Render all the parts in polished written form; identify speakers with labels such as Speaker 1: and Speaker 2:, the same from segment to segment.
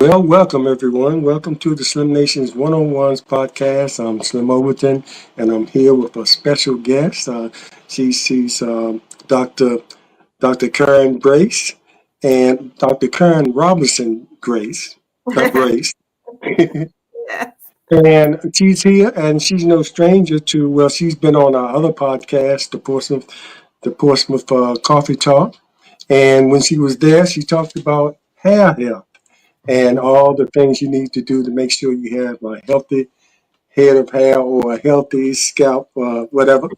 Speaker 1: Well, welcome everyone. Welcome to the Slim Nations 101's podcast. I'm Slim Overton, and I'm here with a special guest. She's Dr. Dr. Karen Brace and Dr. Karen Robinson Grace, Brace.
Speaker 2: Yes.
Speaker 1: And she's here, and she's no stranger to. Well, she's been on our other podcast, the Portsmouth Coffee Talk. And when she was there, she talked about hair health and all the things you need to do to make sure you have a healthy head of hair or a healthy scalp, whatever.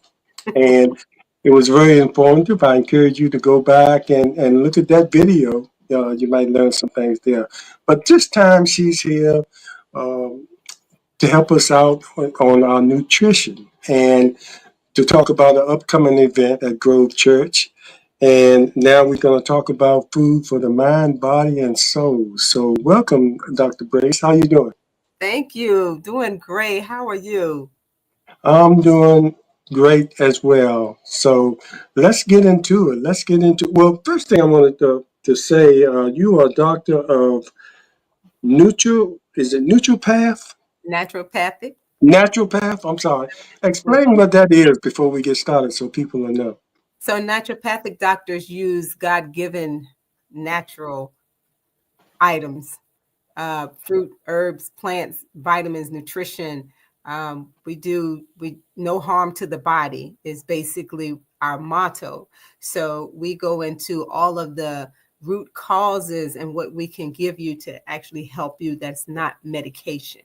Speaker 1: And it was very informative. I encourage you to go back and look at that video. You might learn some things there. But this time she's here um, to help us out on our nutrition and to talk about an upcoming event at Grove Church. And now we're going to talk about food for the mind, body, and soul. So welcome, Dr. Brace. How you doing?
Speaker 2: Thank you. Doing great. How are you?
Speaker 1: I'm doing great as well. So let's get into it. Well, first thing I wanted to say, you are a doctor of is it Nutripath?
Speaker 2: Naturopathic.
Speaker 1: Naturopath? I'm sorry. Explain what that is before we get started so people will know.
Speaker 2: So naturopathic doctors use God-given natural items, fruit, herbs, plants, vitamins, nutrition. We no harm to the body is basically our motto. So we go into all of the root causes and what we can give you to actually help you that's not medication.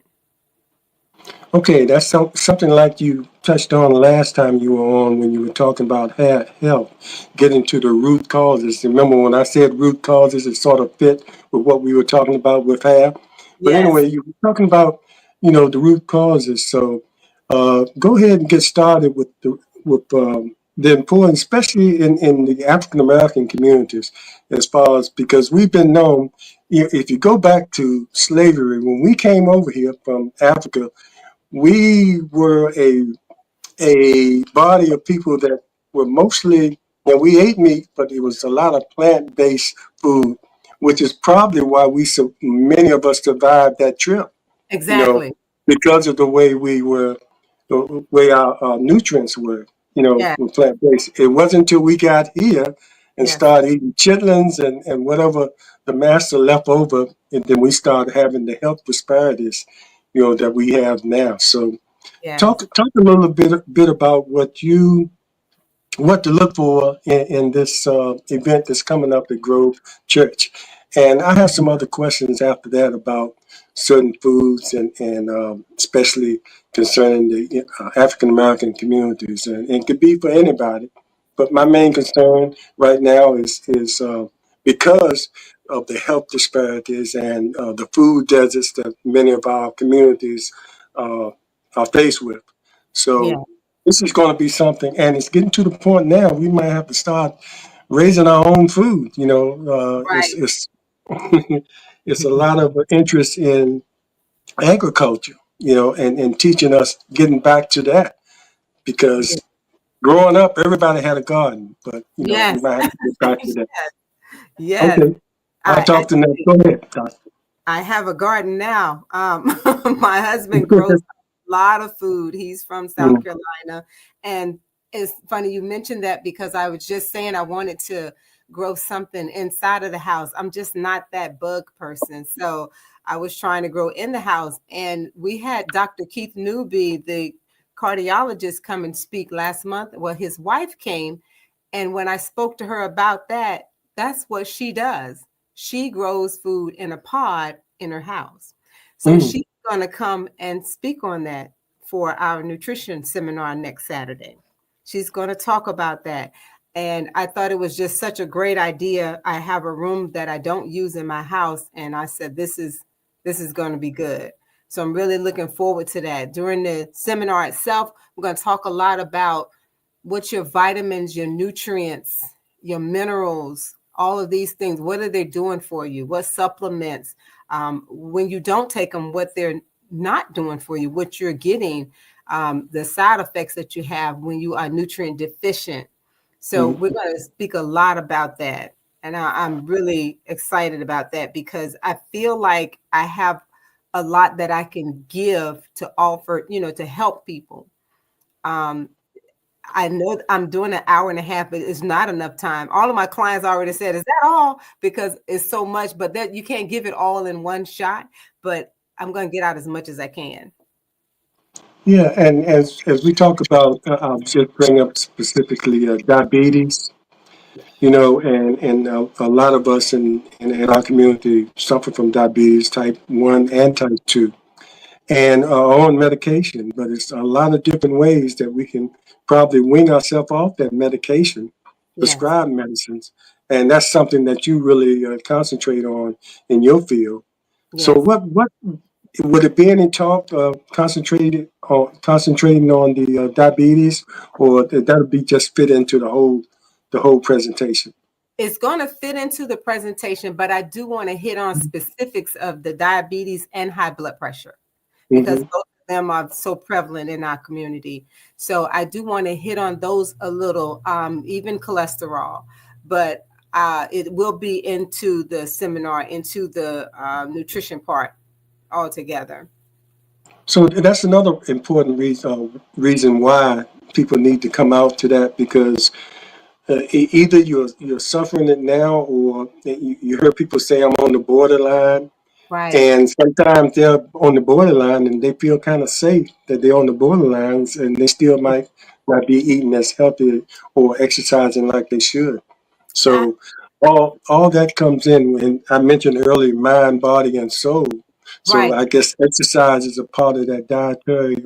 Speaker 1: Okay, that's something like you touched on last time you were on when you were talking about hair health, getting to the root causes. Remember when I said root causes, it sort of fit with what we were talking about with hair. But
Speaker 2: Yes.
Speaker 1: anyway, you were talking about, the root causes. So go ahead and get started with the importance, especially in the African American communities, as far as because we've been known, if you go back to slavery, when we came over here from Africa, we were a body of people that were mostly, we ate meat, but it was a lot of plant-based food, which is probably why so many of us survived that trip, you know,
Speaker 2: Exactly.
Speaker 1: because of the way our nutrients were,
Speaker 2: Yeah.
Speaker 1: with plant-based. It wasn't until we got here and
Speaker 2: Yes.
Speaker 1: started eating chitlins and whatever the master left over, and then we started having the health disparities, that we have now. So
Speaker 2: Yes.
Speaker 1: talk a little bit about what to look for in this event that's coming up at Grove Church. And I have some other questions after that about certain foods and especially concerning the African American communities. And it could be for anybody. But my main concern right now is because of the health disparities and the food deserts that many of our communities uh, are faced with.
Speaker 2: Yeah.
Speaker 1: So this is going to be something, and it's getting to the point now we might have to start raising our own food.
Speaker 2: Right.
Speaker 1: It's it's a lot of interest in agriculture, and teaching us getting back to that because growing up, everybody had a garden, but we
Speaker 2: Yes.
Speaker 1: might have to get back to that.
Speaker 2: Yes.
Speaker 1: Okay, I'll
Speaker 2: I
Speaker 1: talk to them. Go ahead, Doc.
Speaker 2: I have a garden now. My husband grows a lot of food. He's from South
Speaker 1: Mm,
Speaker 2: Carolina. And it's funny you mentioned that because I was just saying I wanted to grow something inside of the house. I'm just not that bug person. So I was trying to grow in the house. And we had Dr. Keith Newby, the cardiologist, come and speak last month. Well, his wife came. And when I spoke to her about that, that's what she does. She grows food in a pod in her house. So
Speaker 1: mm.
Speaker 2: she's going to come and speak on that for our nutrition seminar next Saturday. She's going to talk about that. And I thought it was just such a great idea. I have a room that I don't use in my house, and I said this is going to be good. So I'm really looking forward to that. During the seminar itself, we're going to talk a lot about what's your vitamins, your nutrients, your minerals, all of these things. What are they doing for you? What supplements? When you don't take them, what they're not doing for you, what you're getting, the side effects that you have when you are nutrient deficient. So
Speaker 1: Mm.
Speaker 2: we're going to speak a lot about that. And I'm really excited about that because I feel like I have a lot that I can give to offer, to help people. Um, I know I'm doing an hour and a half, but it's not enough time. All of my clients already said, "Is that all?" Because it's so much, but that you can't give it all in one shot. But I'm going to get out as much as I can.
Speaker 1: Yeah, and as we talk about, I'll just bring up specifically diabetes. A lot of us in our community suffer from diabetes type 1 and type 2 and are on medication, but it's a lot of different ways that we can probably wean ourselves off that medication,
Speaker 2: Yes,
Speaker 1: prescribed medicines. And that's something that you really concentrate on in your field. So
Speaker 2: yes.
Speaker 1: what would it be any talk concentrating on the diabetes, or that would be just fit into the whole presentation?
Speaker 2: It's going to fit into the presentation, but I do want to hit on specifics of the diabetes and high blood pressure because
Speaker 1: Hmm.
Speaker 2: both of them are so prevalent in our community. So I do want to hit on those a little, even cholesterol, but it will be into the seminar, into the nutrition part altogether.
Speaker 1: So that's another important reason why people need to come out to that, because either you're suffering it now, or you heard people say I'm on the borderline,
Speaker 2: Right.
Speaker 1: and sometimes they're on the borderline and they feel kind of safe that they're on the borderlines, and they still might not be eating as healthy or exercising like they should.
Speaker 2: I,
Speaker 1: So all that comes in when I mentioned earlier, mind, body, and soul. So
Speaker 2: right.
Speaker 1: I guess exercise is a part of that dietary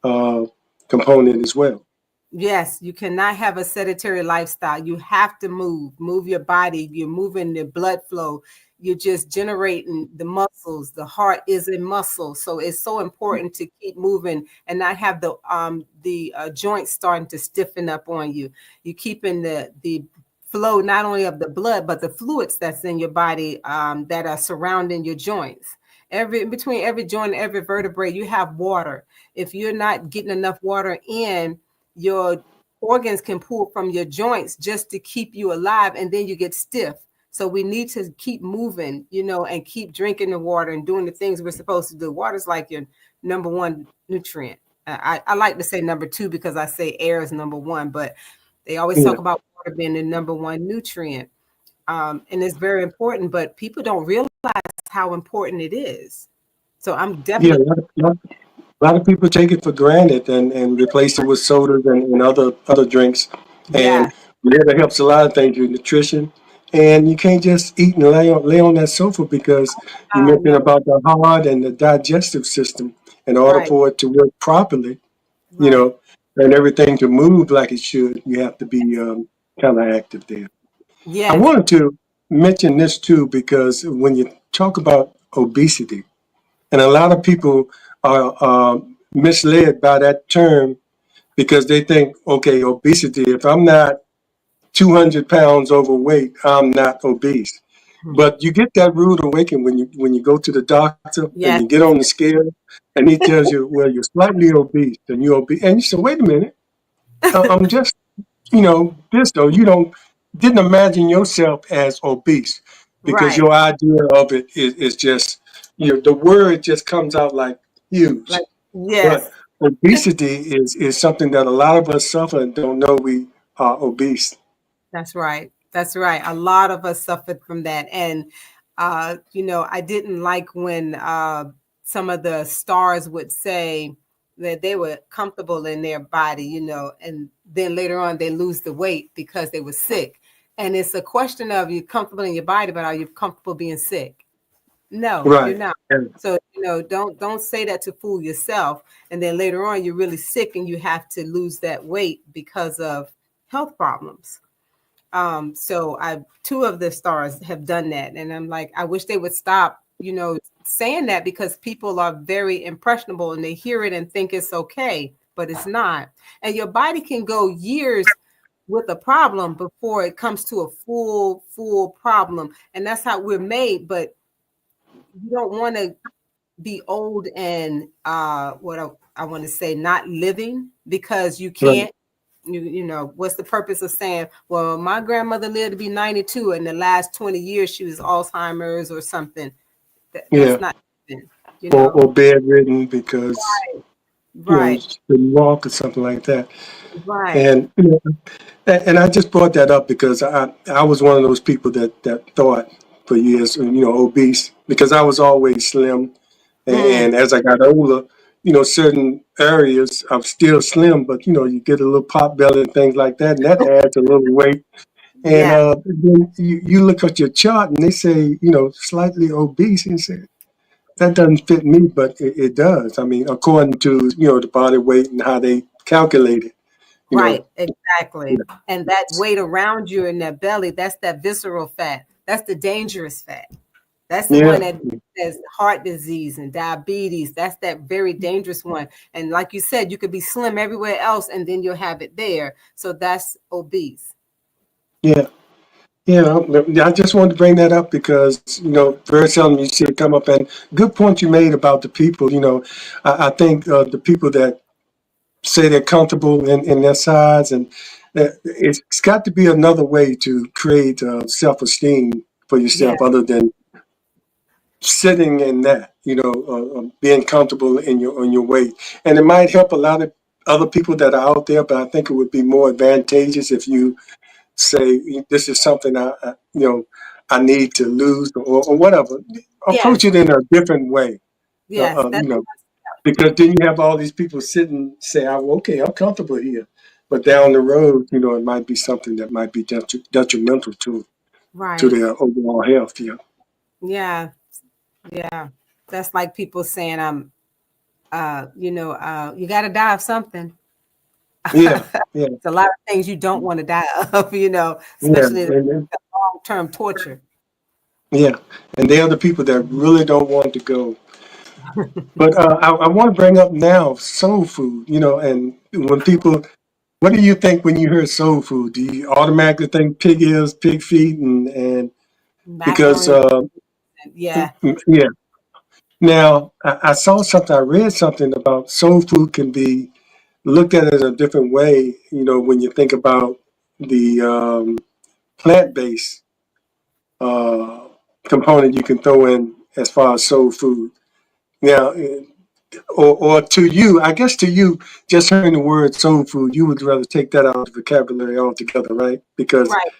Speaker 1: uh, component as well.
Speaker 2: Yes, you cannot have a sedentary lifestyle. You have to move your body. You're moving the blood flow. You're just generating the muscles. The heart is a muscle, so it's so important to keep moving and not have the joints starting to stiffen up on you. You keeping the flow not only of the blood but the fluids that's in your body that are surrounding your joints. Every between every joint, every vertebrae, you have water. If you're not getting enough water in, your organs can pull from your joints just to keep you alive, and then you get stiff. So we need to keep moving, and keep drinking the water and doing the things we're supposed to do. Water's like your number one nutrient. I like to say number two because I say air is number one, but they always
Speaker 1: Yeah,
Speaker 2: talk about water being the number one nutrient. And it's very important, but people don't realize how important it is. So I'm
Speaker 1: yeah.
Speaker 2: definitely,
Speaker 1: A lot of people take it for granted and replace it with sodas and other drinks.
Speaker 2: yeah,
Speaker 1: And liver helps a lot of things with nutrition. And you can't just eat and lay on that sofa, because you mentioned
Speaker 2: no,
Speaker 1: about the heart and the digestive system. In order
Speaker 2: right,
Speaker 1: for it to work properly, you
Speaker 2: right.
Speaker 1: know, and everything to move like it should, you have to be kind of active there. I
Speaker 2: Yes,
Speaker 1: wanted to mention this too, because when you talk about obesity, and a lot of people are misled by that term, because they think, okay, obesity, if I'm not 200 pounds overweight, I'm not obese. But you get that rude awakening when you go to the doctor and you
Speaker 2: yes,
Speaker 1: get on the scale, and he tells you, well, you're slightly obese, and you're obese. And you say, wait a minute, I'm just, this though. You don't didn't imagine yourself as obese, because
Speaker 2: right.
Speaker 1: your idea of it is just, the word just comes out like huge.
Speaker 2: Like,
Speaker 1: But
Speaker 2: yes,
Speaker 1: obesity is something that a lot of us suffer and don't know we are obese.
Speaker 2: that's right. That's right. A lot of us suffered from that. And, I didn't like when some of the stars would say that they were comfortable in their body, and then later on they lose the weight because they were sick. And it's a question of you comfortable in your body, but are you comfortable being sick? No, you're
Speaker 1: Right.
Speaker 2: not.
Speaker 1: And
Speaker 2: So, don't say that to fool yourself. And then later on you're really sick and you have to lose that weight because of health problems. So I two of the stars have done that. And I'm like, I wish they would stop, saying that, because people are very impressionable and they hear it and think it's okay, but it's not. And your body can go years with a problem before it comes to a full problem. And that's how we're made. But you don't want to be old and what I want to say, not living because you
Speaker 1: right.
Speaker 2: can't. You know, what's the purpose of saying, well, my grandmother lived to be 92 and the last 20 years she was Alzheimer's or something. That's
Speaker 1: Yeah,
Speaker 2: not even, you know.
Speaker 1: or bedridden because
Speaker 2: Right,
Speaker 1: she couldn't walk or something like that.
Speaker 2: right.
Speaker 1: And and I just brought that up because I was one of those people that thought for years, obese because I was always slim.
Speaker 2: Mm,
Speaker 1: And as I got older, certain areas I'm still slim, but you get a little pot belly and things like that, and that adds a little weight. And
Speaker 2: yeah,
Speaker 1: then you look at your chart and they say, slightly obese, and say that doesn't fit me, but it does. I mean, according to the body weight and how they calculate it, you know.
Speaker 2: right, exactly. And that weight around you in that belly, that's that visceral fat. That's the dangerous fat. That's the one
Speaker 1: Yeah,
Speaker 2: that has heart disease and diabetes. That's that very dangerous one. And like you said, you could be slim everywhere else and then you'll have it there. So that's obese.
Speaker 1: yeah, yeah. I just wanted to bring that up because very seldom you see it come up. And good point you made about the people. I think the people that say they're comfortable in their size, and it's got to be another way to create self-esteem for
Speaker 2: Yeah.
Speaker 1: yourself other than sitting in that, being comfortable in your weight. And it might help a lot of other people that are out there, but I think it would be more advantageous if you say, this is something I need to lose or whatever.
Speaker 2: Yes.
Speaker 1: Approach it in a different way,
Speaker 2: Yes. That's
Speaker 1: because then you have all these people sitting, say, "Oh, okay, I'm comfortable here," but down the road, it might be something that might be detrimental to
Speaker 2: right.
Speaker 1: their overall health. Yeah,
Speaker 2: Yeah. Yeah. That's like people saying, you gotta die of something.
Speaker 1: yeah, yeah,
Speaker 2: It's a lot of things you don't want to die of,
Speaker 1: yeah,
Speaker 2: especially the
Speaker 1: and
Speaker 2: long-term torture.
Speaker 1: yeah, and they are the people that really don't want to go. But I want to bring up now soul food. And when people, what do you think when you hear soul food? Do you automatically think pig ears, pig feet, and because
Speaker 2: Macaroni. Yeah.
Speaker 1: yeah. Now, I saw something, I read something about soul food can be looked at in a different way, when you think about the plant-based uh, component you can throw in as far as soul food. Now, or to you, I guess to you, just hearing the word soul food, you would rather take that out of the vocabulary altogether, right?
Speaker 2: Right.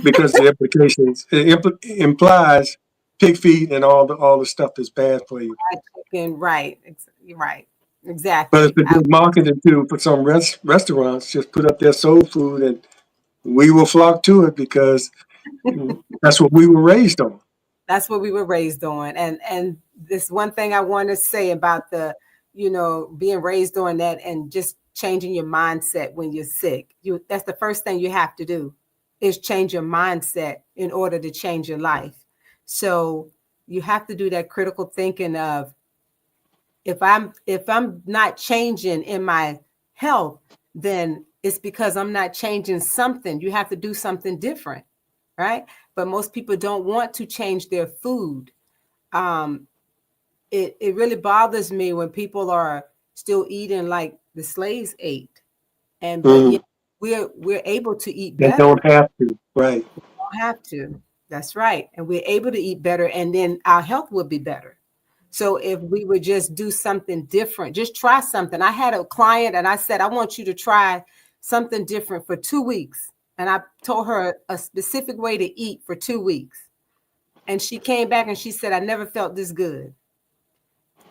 Speaker 1: Because the implications, it implies pig feet and all the stuff that's bad for you.
Speaker 2: Fried chicken. Right. You're right.
Speaker 1: But it's
Speaker 2: Exactly.
Speaker 1: a good marketing too for some restaurants. Just put up their soul food, and we will flock to it because that's what we were raised on.
Speaker 2: That's what we were raised on. And this one thing I want to say about being raised on that and just changing your mindset when you're sick. That's the first thing you have to do is change your mindset in order to change your life. So you have to do that critical thinking of if I'm not changing in my health, then it's because I'm not changing something. You have to do something different, right? But most people don't want to change their food. um it really bothers me when people are still eating like the slaves ate, but yet
Speaker 1: Mm,
Speaker 2: we're able to eat
Speaker 1: they
Speaker 2: better.
Speaker 1: don't have to, right?
Speaker 2: Don't have to. That's right. And we're able to eat better, and then our health will be better. So if we would just do something different, just try something. I had a client and I said, I want you to try something different for 2 weeks. And I told her a specific way to eat for 2 weeks. And she came back and she said, I never felt this good.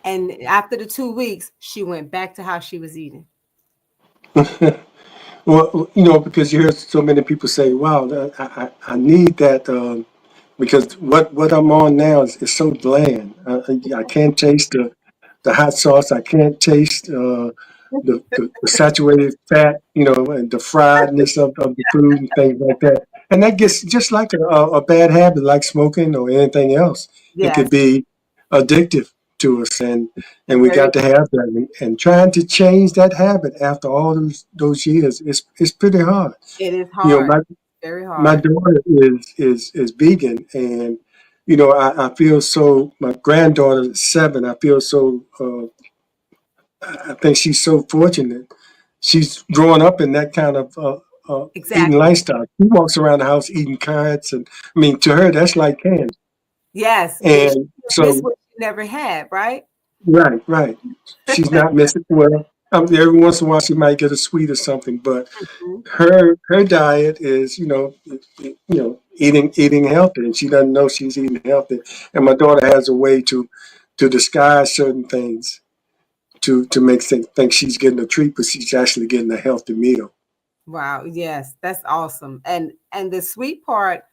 Speaker 2: And after the 2 weeks, she went back to how she was eating.
Speaker 1: Well, because you hear so many people say, "Wow, I need that," because what I'm on now is so bland. I can't taste the hot sauce. I can't taste the saturated fat, and the friedness of the food and things like that. And that gets just like a bad habit, like smoking or anything else. It could
Speaker 2: Yes,
Speaker 1: be addictive to us, and we
Speaker 2: very,
Speaker 1: got to have that. And trying to change that habit after all those years, it's pretty hard.
Speaker 2: it is
Speaker 1: You know,
Speaker 2: hard.
Speaker 1: my
Speaker 2: Very
Speaker 1: my
Speaker 2: hard.
Speaker 1: daughter is vegan, and I feel so. My granddaughter is 7. I feel so. I think she's so fortunate she's growing up in that kind of eating
Speaker 2: Exactly.
Speaker 1: lifestyle. She walks around the house eating carrots, and I mean, to her, that's like candy.
Speaker 2: Yes, she
Speaker 1: And
Speaker 2: can't miss
Speaker 1: so,
Speaker 2: what she never had, right?
Speaker 1: right, right, she's not missing. Well, every once in a while she might get a sweet or something, but
Speaker 2: Mhm.
Speaker 1: her diet is, eating healthy, and she doesn't know she's eating healthy. And my daughter has a way to disguise certain things to make think she's getting a treat, but she's actually getting a healthy meal.
Speaker 2: Wow, yes, that's awesome. And the sweet part,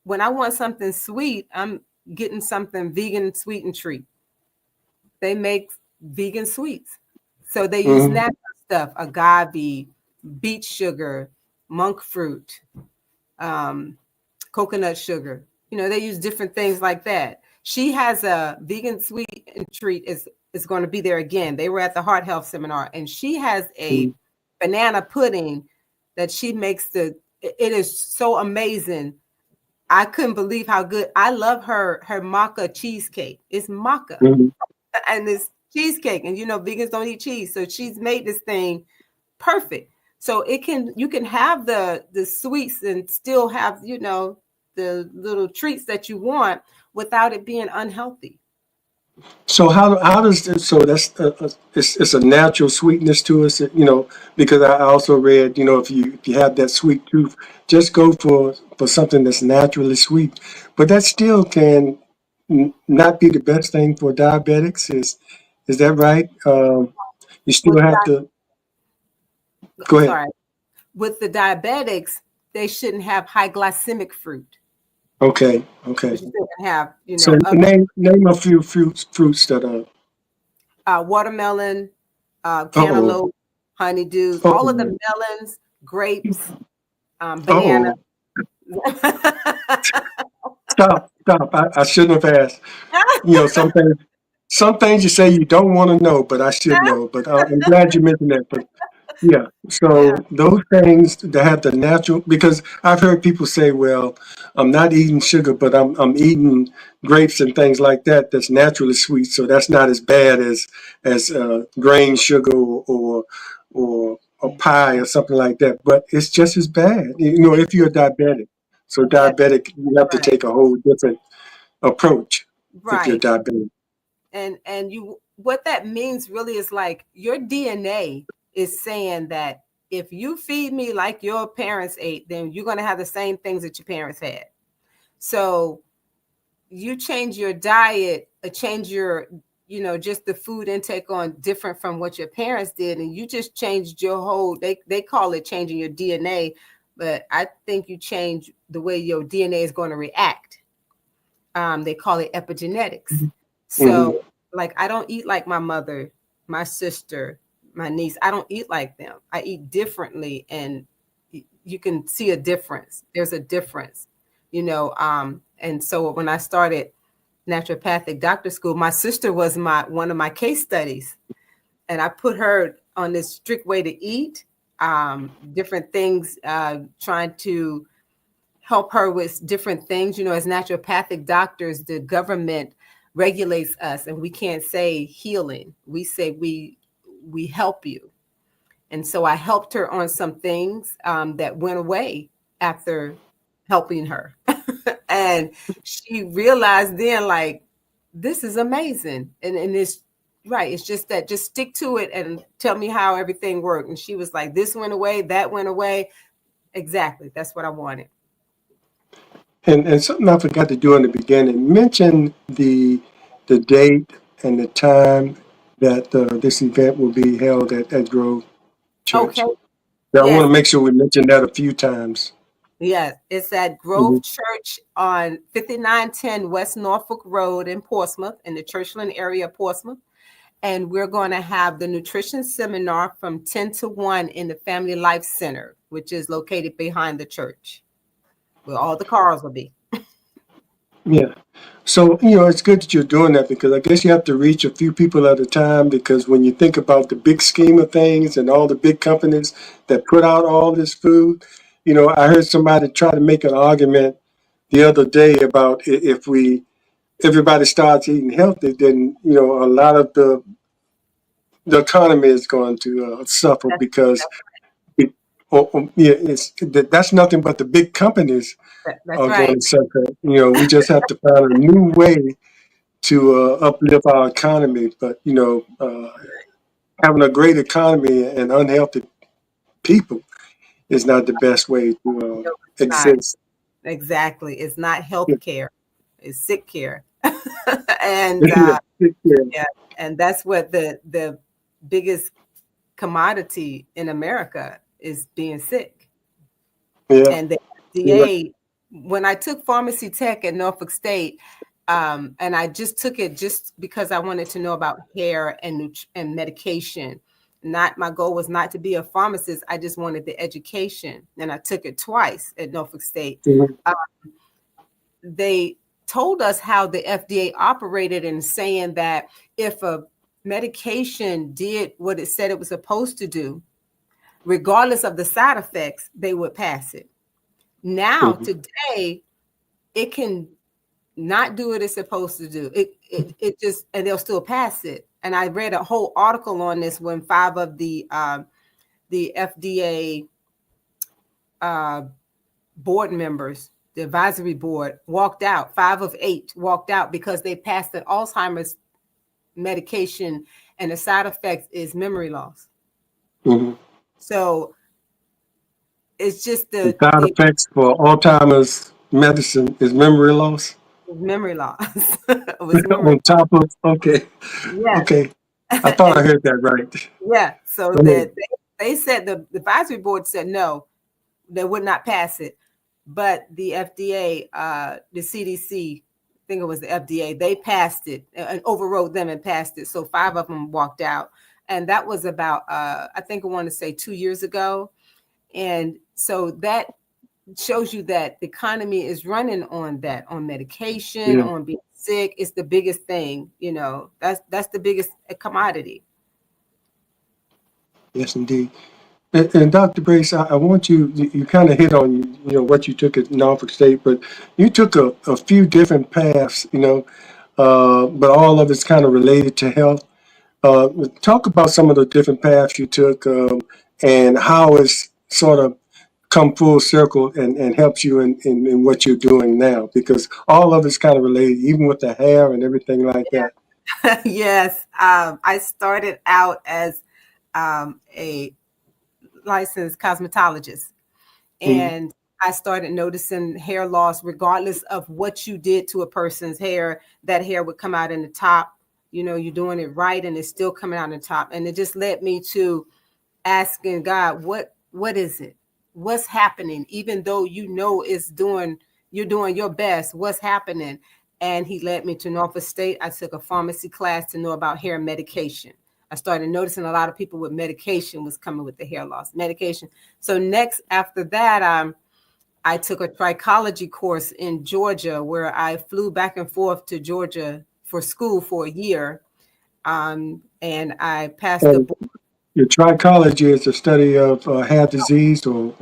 Speaker 2: when I want something sweet, I'm getting something vegan sweet and treat. They make vegan sweets. So they use
Speaker 1: Hmm.
Speaker 2: natural stuff, agave, beet sugar, monk fruit, um, coconut sugar. They use different things like that. She has a vegan sweet and treat is going to be there again. They were at the heart health seminar, and she has a banana pudding that she makes. It is so amazing. I couldn't believe how good. I love her maca cheesecake. It's maca
Speaker 1: Hmm.
Speaker 2: and this cheesecake, and vegans don't eat cheese, so she's made this thing perfect. So you can have the sweets and still have the little treats that you want without it being unhealthy.
Speaker 1: So how does this, so that's it's a natural sweetness to us, because I also read, if you have that sweet tooth, just go for something that's naturally sweet, but that still can not be the best thing for diabetics. Is that right? You still
Speaker 2: With
Speaker 1: have to go
Speaker 2: I'm
Speaker 1: ahead.
Speaker 2: sorry, with the diabetics, they shouldn't have high glycemic fruit.
Speaker 1: Okay,
Speaker 2: But
Speaker 1: okay.
Speaker 2: you still can have
Speaker 1: So
Speaker 2: other
Speaker 1: name a few fruits that are.
Speaker 2: watermelon,
Speaker 1: Uh oh.
Speaker 2: cantaloupe, honeydews,
Speaker 1: Uh
Speaker 2: all of the
Speaker 1: oh.
Speaker 2: melons, grapes,
Speaker 1: Uh
Speaker 2: banana.
Speaker 1: oh. Stop. I shouldn't have asked. Some things you say you don't want to know, but I should know. But I'm glad you mentioned that. But yeah,
Speaker 2: Yeah,
Speaker 1: so those things that have the natural, because I've heard people say, well, I'm not eating sugar, but I'm eating grapes and things like that. That's naturally sweet, so that's not as bad as grain sugar or pie or something like that. But it's just as bad, if you're diabetic. So
Speaker 2: that
Speaker 1: diabetic, you have to
Speaker 2: correct.
Speaker 1: take a whole different approach if you're
Speaker 2: Right.
Speaker 1: diabetic.
Speaker 2: And you what that means really is like your DNA is saying that if you feed me like your parents ate, then you're going to have the same things that your parents had. So you change your diet, change your just the food intake on different from what your parents did, and you just changed your whole, they call it changing your DNA, but I think you change the way your DNA is going to react. They call it epigenetics.
Speaker 1: Hmm.
Speaker 2: So, like, I don't eat like my mother, my sister, my niece. I don't eat like them. I eat differently, and you can see a difference. There's a difference, And so when I started naturopathic doctor school, my sister was my one of my case studies, and I put her on this strict way to eat, different things, trying to help her with different things. As naturopathic doctors, the government regulates us, and we can't say healing. We say we help you. And so I helped her on some things that went away after helping her. And she realized then, like, this is amazing. And it's right. It's just that just stick to it and tell me how everything worked. And she was like, this went away, that went away. Exactly. That's what I wanted.
Speaker 1: And something I forgot to do in the beginning, mention the date and the time that this event will be held at Grove
Speaker 2: Okay.
Speaker 1: Church. Now, I want
Speaker 2: Yes.
Speaker 1: to make sure we mention that a few times.
Speaker 2: Yes. It's at
Speaker 1: Mhm.
Speaker 2: Grove Church on 5910 West Norfolk Road in Portsmouth, in the Churchland area of Portsmouth. And we're going to have the nutrition seminar from 10 to 1 in the Family Life Center, which is located behind the church, where all the cars will be.
Speaker 1: Yeah. So, it's good that you're doing that because I guess you have to reach a few people at a time because when you think about the big scheme of things and all the big companies that put out all this food, I heard somebody try to make an argument the other day about if everybody starts eating healthy, then, a lot of the the economy is going to suffer
Speaker 2: That's,
Speaker 1: because it, yeah, that's nothing but the big companies
Speaker 2: that's
Speaker 1: are going
Speaker 2: right.
Speaker 1: to suffer. We just have to find a new way to uplift our economy. But having a great economy and unhealthy people is not the best way to
Speaker 2: No, it's not.
Speaker 1: exist.
Speaker 2: Exactly. It's not health
Speaker 1: Yeah,
Speaker 2: care. It's sick care. and
Speaker 1: yeah, yeah,
Speaker 2: yeah, and that's what the biggest commodity in America is, being sick.
Speaker 1: yeah.
Speaker 2: And the
Speaker 1: You're right.
Speaker 2: FDA, when I took pharmacy tech at Norfolk State, and I just took it just because I wanted to know about hair and and medication. Not, my goal was not to be a pharmacist. I just wanted the education, and I took it twice at Norfolk State.
Speaker 1: Mhm,
Speaker 2: Uh, they told us how the FDA operated, in saying that if a medication did what it said it was supposed to do, regardless of the side effects, they would pass it. Now,
Speaker 1: mhm,
Speaker 2: today, it can not do what it's supposed to do. It just, and they'll still pass it. And I read a whole article on this when five of the FDA uh, board members, the advisory board, walked out. Five of eight walked out because they passed an Alzheimer's medication, and the side effect is memory loss.
Speaker 1: mhm.
Speaker 2: So it's just
Speaker 1: The side
Speaker 2: the
Speaker 1: effects for Alzheimer's medicine is memory loss.
Speaker 2: memory loss. It was memory.
Speaker 1: On top of, okay,
Speaker 2: Yes.
Speaker 1: okay. I thought I
Speaker 2: And
Speaker 1: heard that right.
Speaker 2: yeah, so
Speaker 1: Go ahead.
Speaker 2: that they said, the advisory board said no, they would not pass it. But the FDA, the CDC, I think it was the FDA, they passed it and overrode them and passed it. So five of them walked out. And that was about, I think I want to say 2 years ago. And so that shows you that the economy is running on that, on medication,
Speaker 1: Yeah,
Speaker 2: on being sick. It's the biggest thing, that's the biggest commodity.
Speaker 1: yes, indeed. And Dr. Brace, I want you kind of hit on, what you took at Norfolk State, but you took a few different paths, but all of it's kind of related to health. Talk about some of the different paths you took and how it's sort of come full circle and helps you in what you're doing now, because all of it's kind of related, even with the hair and everything like that.
Speaker 2: Yes, I started out as a licensed cosmetologist,
Speaker 1: Mhm.
Speaker 2: and I started noticing hair loss, regardless of what you did to a person's hair. That hair would come out in the top. You're doing it right, and it's still coming out in the top. And it just led me to asking God, what is it? What's happening? Even though you're doing your best, what's happening? And he led me to Norfolk State. I took a pharmacy class to know about hair medication. I started noticing a lot of people with medication was coming with the hair loss medication. So next, after that, I took a trichology course in Georgia, where I flew back and forth to Georgia for school for a year. And I passed the
Speaker 1: And
Speaker 2: board.
Speaker 1: your trichology is the study of hair disease or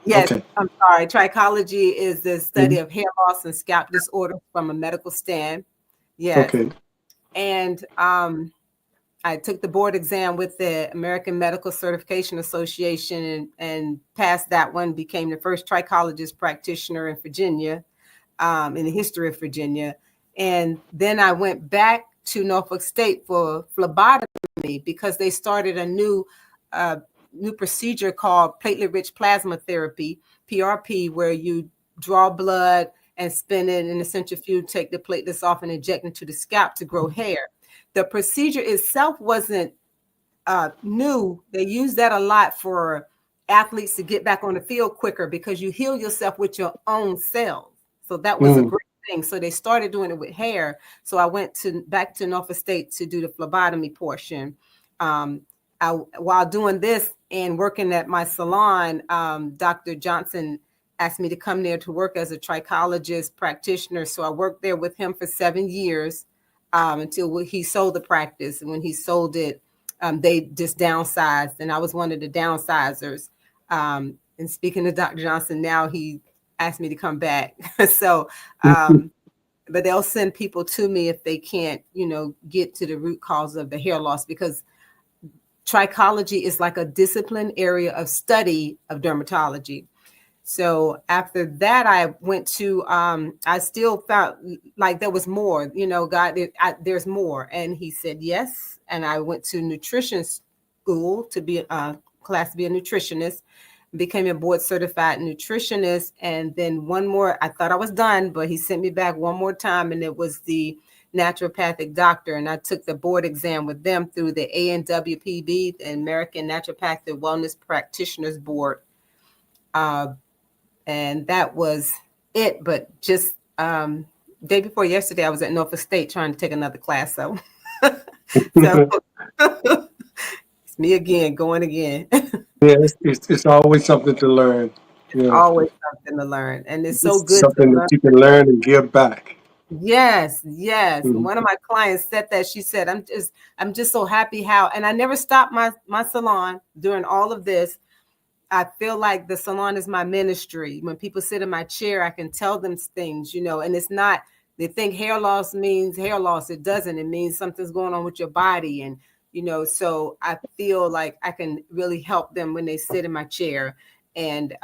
Speaker 2: Yes,
Speaker 1: okay.
Speaker 2: I'm sorry. Trichology is the study
Speaker 1: Mhm.
Speaker 2: of hair loss and scalp disorders from a medical stand. Yes.
Speaker 1: Okay.
Speaker 2: And I took the board exam with the American Medical Certification Association, and passed that one, became the first trichologist practitioner in Virginia, in the history of Virginia. And then I went back to Norfolk State for phlebotomy, because they started a uh, new procedure called platelet-rich plasma therapy, PRP, where you draw blood and spin it in a centrifuge, take the platelets off, and inject into the scalp to grow hair. The procedure itself wasn't new. They use that a lot for athletes to get back on the field quicker, because you heal yourself with your own cells. So that was a
Speaker 1: Mm.
Speaker 2: great thing. So they started doing it with hair. So I went back to Norfolk State to do the phlebotomy portion. Um, while doing this and working at my salon, Dr. Johnson asked me to come there to work as a trichologist practitioner. So I worked there with him for 7 years, until he sold the practice. And when he sold it, they just downsized, and I was one of the downsizers. And speaking to Dr. Johnson, now he asked me to come back. So, but they'll send people to me if they can't, get to the root cause of the hair loss, because trichology is like a discipline area of study of dermatology. So after that, I went to, I still felt like there was more, God, there's more. And he said, yes. And I went to nutrition school to be class to be a nutritionist, became a board certified nutritionist. And then one more, I thought I was done, but he sent me back one more time, and it was the naturopathic doctor. And I took the board exam with them through the ANWPB, the American Naturopathic Wellness Practitioners Board. And that was it. But just day before yesterday, I was at Norfolk State trying to take another class. So, so it's me again, going again.
Speaker 1: Yeah, it's always something to learn. You know,
Speaker 2: Always something to learn, and it's so
Speaker 1: it's
Speaker 2: good to
Speaker 1: something that
Speaker 2: learn.
Speaker 1: you can learn and give back.
Speaker 2: Yes, yes.
Speaker 1: Mhm.
Speaker 2: One of my clients said that. She said, I'm just so happy how, and I never stopped my salon during all of this. I feel like the salon is my ministry. When people sit in my chair, I can tell them things, and it's not, they think hair loss means hair loss. It doesn't. It means something's going on with your body. And, so I feel like I can really help them when they sit in my chair. And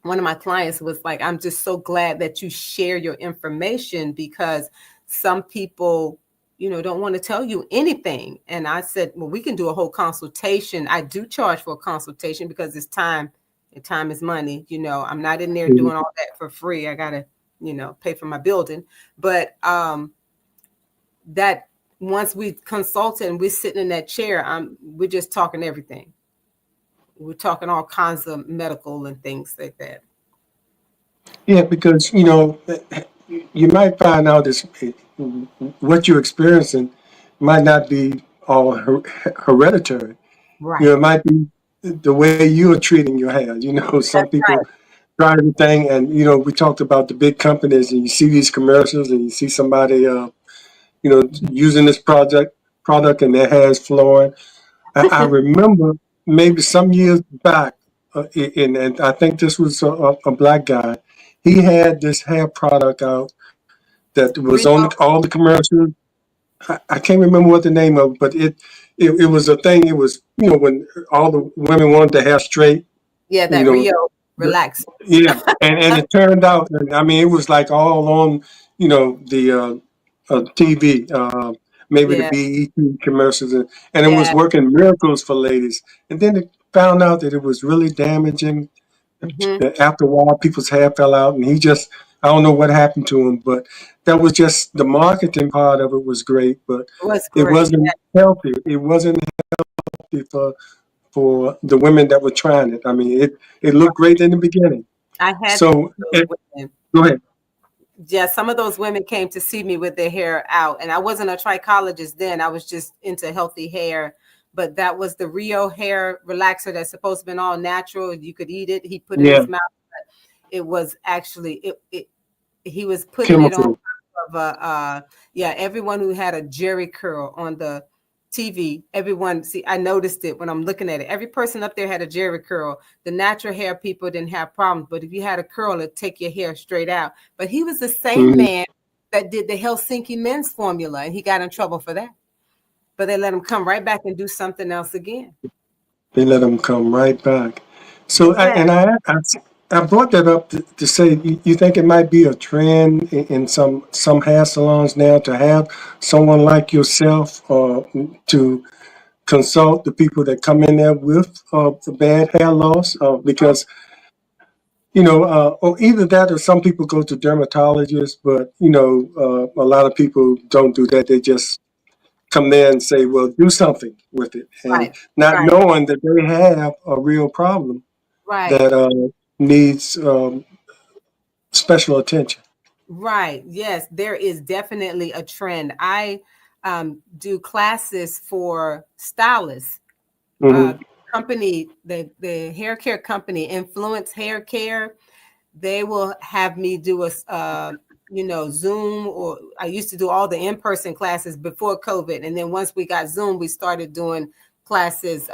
Speaker 2: one of my clients was like, I'm just so glad that you share your information, because some people, don't want to tell you anything. And I said, well, we can do a whole consultation. I do charge for a consultation because it's time, and time is money. I'm not in there
Speaker 1: Mhm.
Speaker 2: doing all that for free. I gotta, pay for my building. But that once we consulted and we're sitting in that chair, we're just talking everything. We're talking all kinds of medical and things like that.
Speaker 1: Yeah, because you might find out this what you're experiencing might not be all hereditary.
Speaker 2: Right.
Speaker 1: It might be the way you are treating your hair. Some
Speaker 2: That's
Speaker 1: people
Speaker 2: right.
Speaker 1: try everything, and we talked about the big companies, and you see these commercials, and you see somebody, using this product, and their hair is flowing. I remember maybe some years back, and I think this was a black guy. He had this hair product out that was on
Speaker 2: Rio,
Speaker 1: all the commercials. I can't remember what the name of, but it was a thing. It was when all the women wanted their hair straight.
Speaker 2: yeah,
Speaker 1: You
Speaker 2: that
Speaker 1: know,
Speaker 2: Rio
Speaker 1: the,
Speaker 2: relax.
Speaker 1: yeah, and it turned out. And I mean, it was like all on the TV, maybe the
Speaker 2: Yeah,
Speaker 1: BET commercials, and it was
Speaker 2: yeah.
Speaker 1: working miracles for ladies. And then it found out that it was really damaging.
Speaker 2: Hmm.
Speaker 1: After a while, people's hair fell out, and he just, I don't know what happened to him, but that was just the marketing part of it was great, but
Speaker 2: It was
Speaker 1: it
Speaker 2: great.
Speaker 1: wasn't healthy. It wasn't healthy for the women that were trying it. I mean, it looked great in the beginning.
Speaker 2: I had
Speaker 1: So,
Speaker 2: those women.
Speaker 1: go ahead.
Speaker 2: Yeah, some of those women came to see me with their hair out, and I wasn't a trichologist then. I was just into healthy hair. But that was the Rio hair relaxer that's supposed to be all natural. You could eat it. He put it in
Speaker 1: Yeah,
Speaker 2: his mouth. It was actually it he was putting it on
Speaker 1: chemical.
Speaker 2: top of a yeah, everyone who had a jerry curl on the TV, everyone, see, I noticed it when I'm looking at it. Every person up there had a jerry curl. The natural hair people didn't have problems, but if you had a curl, it'd take your hair straight out. But he was the same
Speaker 1: Mhm.
Speaker 2: man that did the Helsinki men's formula, and he got in trouble for that. But they let him come right back and do something else again.
Speaker 1: They let them come right back. So,
Speaker 2: Yeah.
Speaker 1: I brought that up to say, you think it might be a trend in some hair salons now to have someone like yourself to consult the people that come in there with the bad hair loss,
Speaker 2: Oh,
Speaker 1: because or either that or some people go to dermatologists, but a lot of people don't do that. They just come there and say, well, do something with it, and
Speaker 2: right,
Speaker 1: not
Speaker 2: right,
Speaker 1: knowing that they have a real problem
Speaker 2: right.
Speaker 1: that needs special attention.
Speaker 2: Right. Yes, there is definitely a trend. I do classes for stylists.
Speaker 1: Hmm.
Speaker 2: Company, the hair care company, Influence Hair Care, they will have me do Zoom, or I used to do all the in-person classes before COVID. And then once we got Zoom, we started doing classes,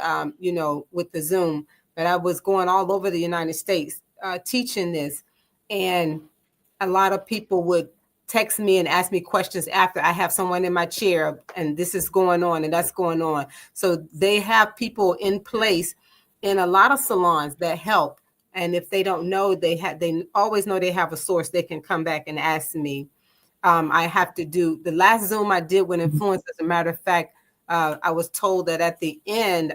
Speaker 2: with the Zoom. But I was going all over the United States teaching this. And a lot of people would text me and ask me questions after I have someone in my chair and this is going on and that's going on. So they have people in place in a lot of salons that help. And if they don't know, they always know they have a source. They can come back and ask me. I have to do the last Zoom I did with influence. As a matter of fact, I was told that at the end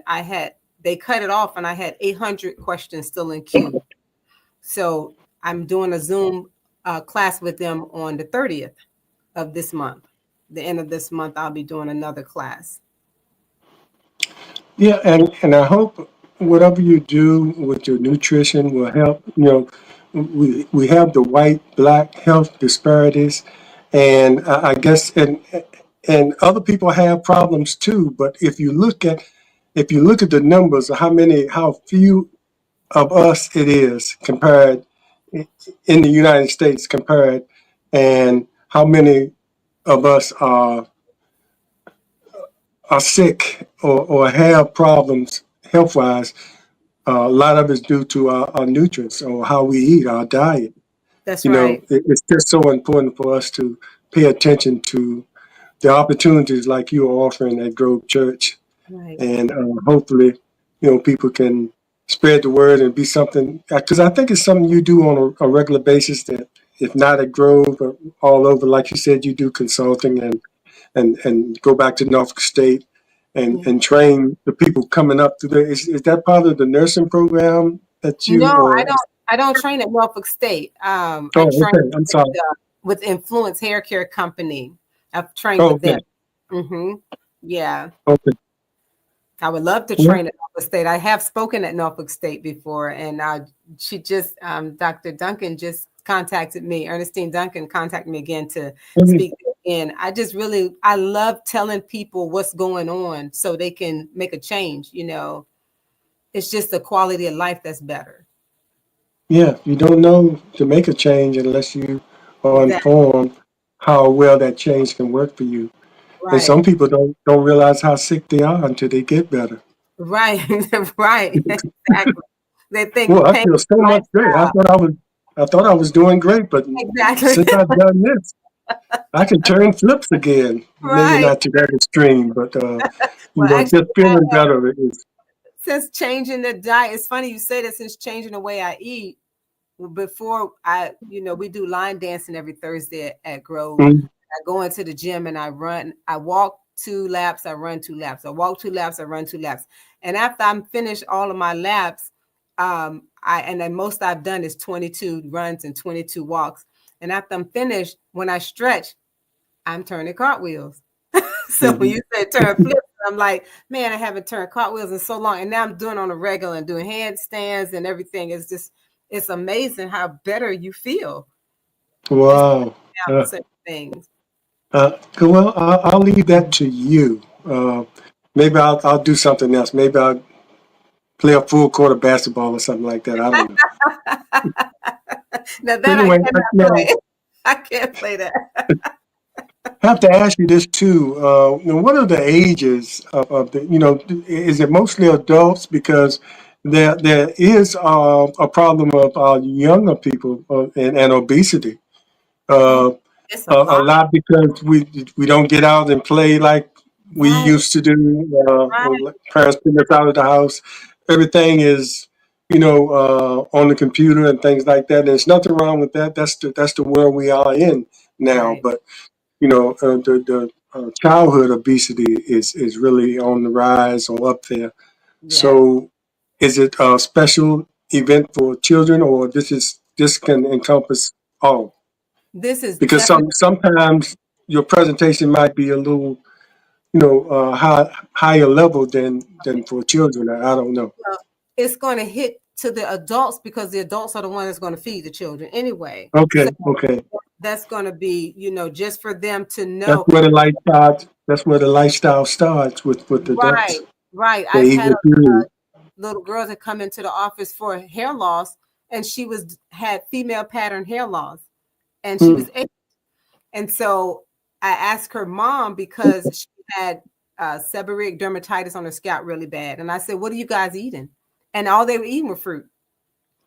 Speaker 2: they cut it off and I had 800 questions still in queue. So I'm doing a Zoom class with them on the 30th of this month. The end of this month, I'll be doing another class.
Speaker 1: Yeah, and I hope whatever you do with your nutrition will help. We have the white black health disparities, and I guess and other people have problems too. But if you look at the numbers of how few of us it is compared in the United States compared, and how many of us are sick or have problems health wise. A lot of it's due to our nutrients or how we eat, our diet.
Speaker 2: That's right.
Speaker 1: It's just so important for us to pay attention to the opportunities like you are offering at Grove Church.
Speaker 2: Right.
Speaker 1: And hopefully, people can spread the word and be something, because I think it's something you do on a regular basis that if not at Grove, but all over, like you said, you do consulting and go back to Norfolk State
Speaker 2: Yeah.
Speaker 1: and train the people coming up to there. Is that part of the nursing program that
Speaker 2: No,
Speaker 1: you or?
Speaker 2: I don't train at Norfolk State. I
Speaker 1: Oh,
Speaker 2: train
Speaker 1: okay. I'm sorry.
Speaker 2: with Influence Hair Care Company. I've trained
Speaker 1: Oh,
Speaker 2: with them.
Speaker 1: okay.
Speaker 2: Yeah.
Speaker 1: Okay.
Speaker 2: I would love to
Speaker 1: Well,
Speaker 2: train at Norfolk State. I have spoken at Norfolk State before, and Dr. Duncan just contacted me. Ernestine Duncan contacted me again to
Speaker 1: mhm.
Speaker 2: speak again. I love telling people what's going on so they can make a change. It's just the quality of life that's better.
Speaker 1: Yeah, you don't know to make a change unless you are
Speaker 2: Exactly.
Speaker 1: informed how well that change can work for you. And
Speaker 2: Right.
Speaker 1: some people don't realize how sick they are until they get better.
Speaker 2: Right. Right. Exactly. They
Speaker 1: Well,
Speaker 2: think
Speaker 1: I
Speaker 2: pain
Speaker 1: feel
Speaker 2: is
Speaker 1: so
Speaker 2: a
Speaker 1: much great.
Speaker 2: lifestyle.
Speaker 1: I thought I was doing great, but
Speaker 2: Exactly.
Speaker 1: since I've done this, I can turn flips again. Maybe
Speaker 2: Right.
Speaker 1: not to that extreme, but
Speaker 2: Well, actually,
Speaker 1: just feeling better is.
Speaker 2: since changing the diet, it's funny you say that, since changing the way I eat. Before we do line dancing every Thursday at Grove.
Speaker 1: Mm,
Speaker 2: I go into the gym and I walk 2 laps, I run 2 laps. I walk 2 laps, I run 2 laps. And after I'm finished all of my laps, and the most I've done is 22 runs and 22 walks. And after I'm finished, when I stretch, I'm turning cartwheels. So when
Speaker 1: mhm.
Speaker 2: you said turn flips, I'm like, man, I haven't turned cartwheels in so long. And now I'm doing on a regular and doing handstands and everything. It's amazing how better you feel. Just
Speaker 1: Wow.
Speaker 2: out
Speaker 1: Uh,
Speaker 2: certain things.
Speaker 1: well, I'll leave that to you. Maybe I'll do something else. Maybe I'll play a full court of basketball or something like that. I don't know.
Speaker 2: Now
Speaker 1: But
Speaker 2: that I
Speaker 1: anyway,
Speaker 2: cannot play. I can't play that.
Speaker 1: I have to ask you this too. What are the ages of the? Is it mostly adults? Because there is a problem of younger people and obesity.
Speaker 2: Oh,
Speaker 1: Uh,
Speaker 2: it's a
Speaker 1: a
Speaker 2: lot.
Speaker 1: lot because we don't get out and play like we
Speaker 2: Right,
Speaker 1: used to do.
Speaker 2: right.
Speaker 1: When parents put us out of the house. Everything is on the computer and things like that. There's nothing wrong with that. That's the world we are in now.
Speaker 2: Right.
Speaker 1: But the childhood obesity is really on the rise or up there.
Speaker 2: Yeah.
Speaker 1: So, is it a special event for children, or this can encompass all?
Speaker 2: This is
Speaker 1: Because
Speaker 2: definitely
Speaker 1: sometimes your presentation might be a little, higher level than for children. I don't know.
Speaker 2: it's going to hit to the adults because the adults are the ones that's going to feed the children anyway. So
Speaker 1: Okay, okay.
Speaker 2: that's going to be, just for them to
Speaker 1: That's
Speaker 2: know.
Speaker 1: where the lifestyle. That's where the lifestyle starts with
Speaker 2: Right,
Speaker 1: adults.
Speaker 2: right.
Speaker 1: They
Speaker 2: I've
Speaker 1: eat
Speaker 2: had
Speaker 1: what you eat.
Speaker 2: little girls that come into the office for hair loss, and she had female pattern hair loss, and she
Speaker 1: Hmm.
Speaker 2: was 8. And so I asked her mom because she had seborrheic dermatitis on her scalp really bad, and I said, "What are you guys eating?" And all they were eating were fruit.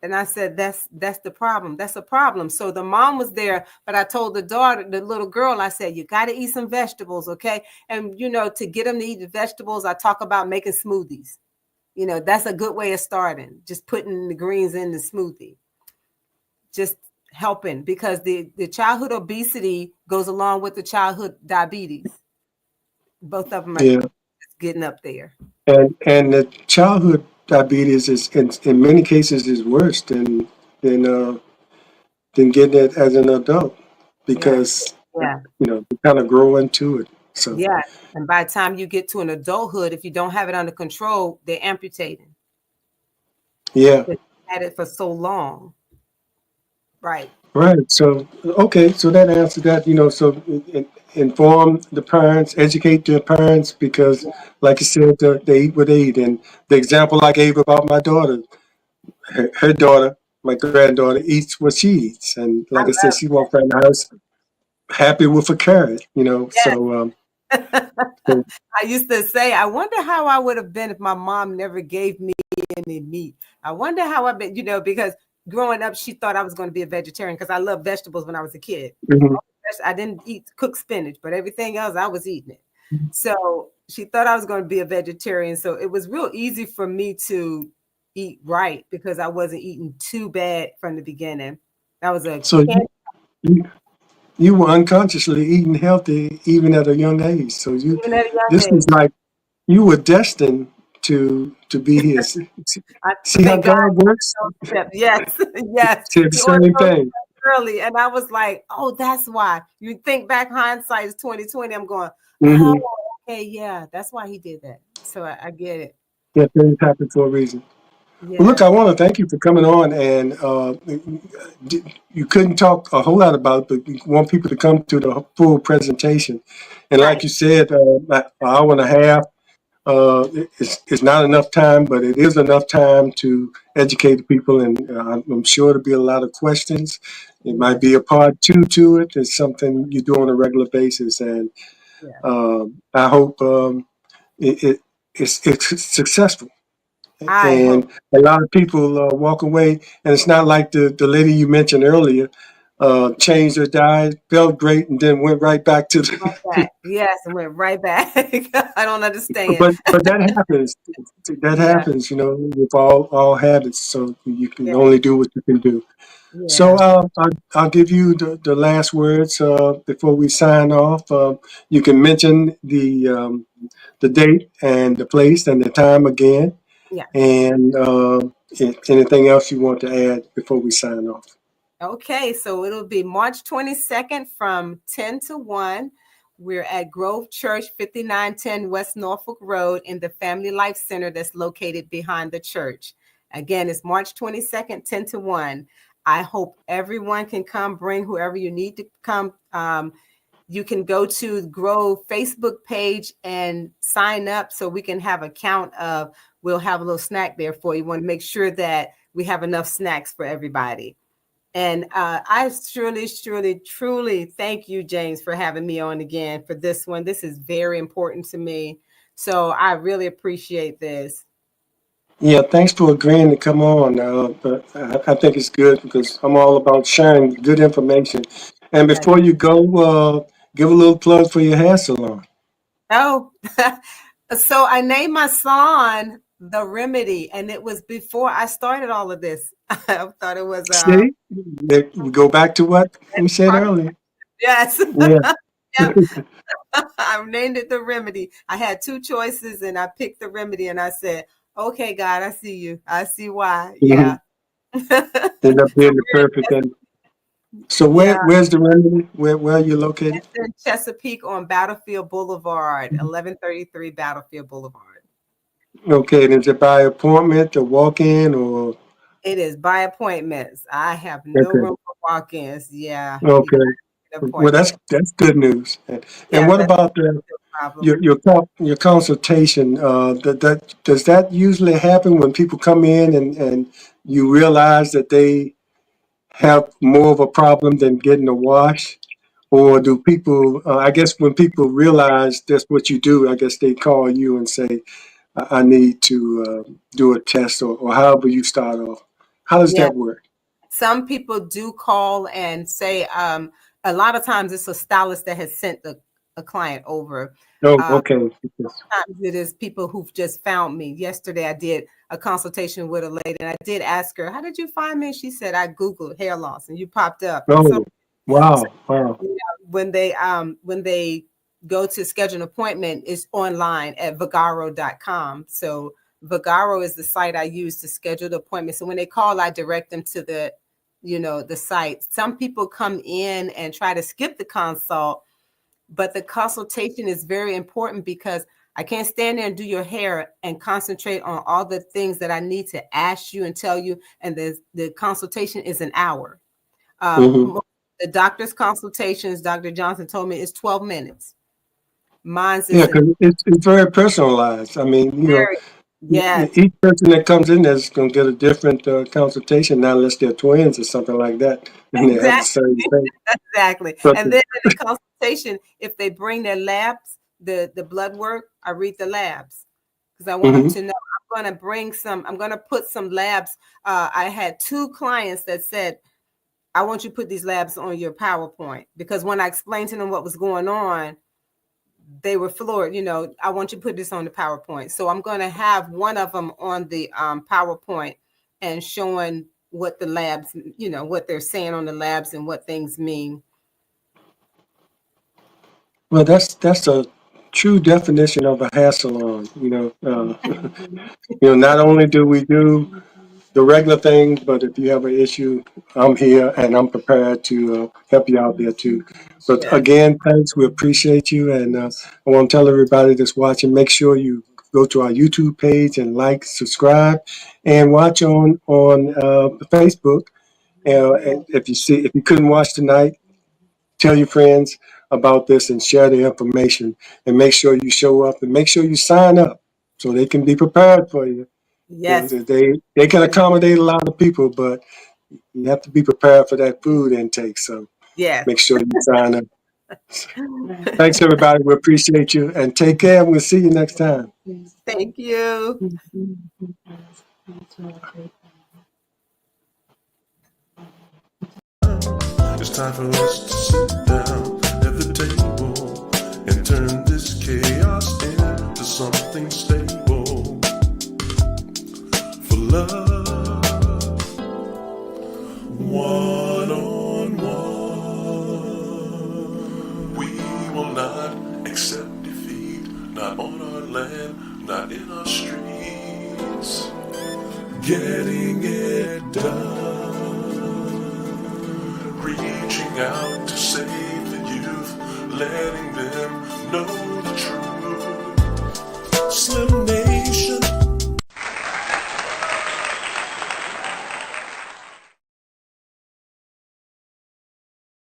Speaker 2: And I said, that's the problem. That's a problem. So the mom was there, but I told the daughter, the little girl, I said, you got to eat some vegetables, okay? And to get them to eat the vegetables, I talk about making smoothies. That's a good way of starting. Just putting the greens in the smoothie, just helping, because the childhood obesity goes along with the childhood diabetes. Both of them are
Speaker 1: Yeah,
Speaker 2: getting up there.
Speaker 1: and the childhood diabetes is in many cases is worse than than getting it as an adult
Speaker 2: Yeah.
Speaker 1: because
Speaker 2: Yeah.
Speaker 1: you kind of grow into it. So
Speaker 2: Yeah. And by the time you get to an adulthood, if you don't have it under control, they're amputating.
Speaker 1: yeah,
Speaker 2: They've had it for so long. Right.
Speaker 1: right. So okay, so that answers that. So inform the parents, educate the parents because, like you said, they eat what they eat. And the example I gave about my daughter, her daughter, my granddaughter, eats what she eats, and
Speaker 2: I
Speaker 1: like I said,
Speaker 2: love
Speaker 1: she walked around the house happy with a carrot. So
Speaker 2: that.
Speaker 1: so
Speaker 2: I used to say, I wonder how I would have been if my mom never gave me any meat. I wonder how I've been, because growing up, she thought I was going to be a vegetarian because I loved vegetables when I was a kid.
Speaker 1: mhm.
Speaker 2: I didn't eat cooked spinach, but everything else I was eating it. So she thought I was going to be a vegetarian. So it was real easy for me to eat right because I wasn't eating too bad from the beginning. That was a
Speaker 1: So
Speaker 2: candy
Speaker 1: you, you were unconsciously eating healthy even at a young age. So
Speaker 2: even at a young
Speaker 1: this is
Speaker 2: age.
Speaker 1: like you were destined to be here.
Speaker 2: I
Speaker 1: See how
Speaker 2: thank God
Speaker 1: God works?
Speaker 2: those steps. Yes, yes.
Speaker 1: Said the
Speaker 2: He ordered
Speaker 1: same
Speaker 2: those
Speaker 1: thing.
Speaker 2: steps early, and I was like, "Oh, that's why." You think back, hindsight is 2020. I'm going, "Oh,
Speaker 1: Hmm.
Speaker 2: okay, yeah, that's why he did that." So I get it.
Speaker 1: Yeah, things happen for a reason. Well, look,
Speaker 2: Yes,
Speaker 1: I want to thank you for coming on, and you couldn't talk a whole lot about it, but we want people to come to the full presentation. And like
Speaker 2: right.
Speaker 1: you said, an hour and a half it's not enough time, but it is enough time to educate the people, and I'm sure there'll be a lot of questions. It might
Speaker 2: Yes,
Speaker 1: be a part two to it. It's something you do on a regular basis, and
Speaker 2: yes.
Speaker 1: I hope it's successful.
Speaker 2: I hope.
Speaker 1: And a lot of people walk away, and it's not like the lady you mentioned earlier changed her diet, felt great, and then went right back to
Speaker 2: Right
Speaker 1: the.
Speaker 2: back. Yes, and went right back. I don't understand.
Speaker 1: But that happens. That
Speaker 2: Yeah,
Speaker 1: happens, with all habits. So you can
Speaker 2: yeah,
Speaker 1: only do what you can do. So
Speaker 2: yeah,
Speaker 1: I'll give you the last words before we sign off. You can mention the date and the place and the time again,
Speaker 2: yeah.
Speaker 1: and anything else you want to add before we sign off.
Speaker 2: Okay, so it'll be March 22nd from 10 to 1. We're at Grove Church, 5910 West Norfolk Road in the Family Life Center that's located behind the church. Again, it's March 22nd, 10 to 1. I hope everyone can come, bring whoever you need to come. You can go to Grove Facebook page and sign up so we can have a count of, we'll have a little snack there for you. We want to make sure that we have enough snacks for everybody. And I surely, truly thank you, James, for having me on again for this one. This is very important to me. So I really appreciate this.
Speaker 1: Yeah, thanks for agreeing to come on. But I think it's good because I'm all about sharing good information. And
Speaker 2: Yeah.
Speaker 1: before you go, give a little plug for your hair salon.
Speaker 2: Oh, so I named my son The Remedy, and it was before I started all of this. I thought it was
Speaker 1: See, we go back to what we said earlier.
Speaker 2: yes.
Speaker 1: Yeah.
Speaker 2: Yep. I named it The Remedy. I had two choices and I picked The Remedy and I said, okay, God, I see you. I see why. Yeah.
Speaker 1: Mhm. End up
Speaker 2: So
Speaker 1: being the perfect. And so
Speaker 2: yeah,
Speaker 1: where's the remedy? Where are you located?
Speaker 2: it's in Chesapeake on Battlefield Boulevard, 1133 Battlefield Boulevard.
Speaker 1: Okay, and is it by appointment or walk in or
Speaker 2: It is by appointments. I have no
Speaker 1: okay.
Speaker 2: room for walk-ins. Yeah, you got
Speaker 1: Okay.
Speaker 2: an
Speaker 1: Well,
Speaker 2: appointment.
Speaker 1: that's good news. And
Speaker 2: Yeah,
Speaker 1: what
Speaker 2: that's
Speaker 1: about
Speaker 2: no problem.
Speaker 1: your consultation? That does that usually happen when people come in and you realize that they have more of a problem than getting a wash? Or do people, I guess when people realize that's what you do, I guess they call you and say, I need to do a test or however you start off. How does
Speaker 2: Yeah.
Speaker 1: that work?
Speaker 2: Some people do call and say, a lot of times it's a stylist that has sent a client over.
Speaker 1: Oh, okay.
Speaker 2: Sometimes it is people who've just found me. Yesterday, I did a consultation with a lady, and I did ask her, "How did you find me?" She said, "I Googled hair loss, and you popped up." And so,
Speaker 1: Oh, wow, wow.
Speaker 2: you know, when they go to schedule an appointment, it's online at Vagaro.com. So Vagaro is the site I use to schedule the appointment. So when they call, I direct them to the site. Some people come in and try to skip the consult, but the consultation is very important because I can't stand there and do your hair and concentrate on all the things that I need to ask you and tell you. And the consultation is an hour.
Speaker 1: Hmm.
Speaker 2: The doctor's consultations, Dr. Johnson told me, is 12 minutes. Mine's
Speaker 1: Yeah,
Speaker 2: is
Speaker 1: because it's very personalized. I mean,
Speaker 2: very, yes,
Speaker 1: each person that comes in there is going to get a different consultation, not unless they're twins or something like that, and they have the
Speaker 2: exactly,
Speaker 1: same thing.
Speaker 2: exactly.
Speaker 1: But
Speaker 2: And then in the consultation, if they bring their labs, the blood work, I read the labs because I want them
Speaker 1: mhm.
Speaker 2: to know. I'm going to put some labs. I had 2 clients that said, I want you to put these labs on your PowerPoint, because when I explained to them what was going on, they were floored. I want you to put this on the PowerPoint. So I'm going to have one of them on the PowerPoint and showing what the labs, what they're saying on the labs and what things mean.
Speaker 1: Well, that's a true definition of a hair salon. Not only do we do the regular things, but if you have an issue, I'm here and I'm prepared to help you out there too. But
Speaker 2: Yes.
Speaker 1: again, thanks. We appreciate you, and I want to tell everybody that's watching: make sure you go to our YouTube page and like, subscribe, and watch on Facebook. And if you couldn't watch tonight, tell your friends about this and share the information. And make sure you show up and make sure you sign up so they can be prepared for you.
Speaker 2: Yes.
Speaker 1: They can accommodate a lot of people, but you have to be prepared for that food intake. So
Speaker 2: Yes.
Speaker 1: make sure you sign up. Thanks, everybody. We appreciate you and take care. We'll see you next time.
Speaker 2: Thank you.
Speaker 3: It's time for us to sit down at the table and turn this chaos into something stable. For love, one on one. We will not accept defeat, not on our land, not in our streets. Getting it done. Reaching out to save the youth, letting them know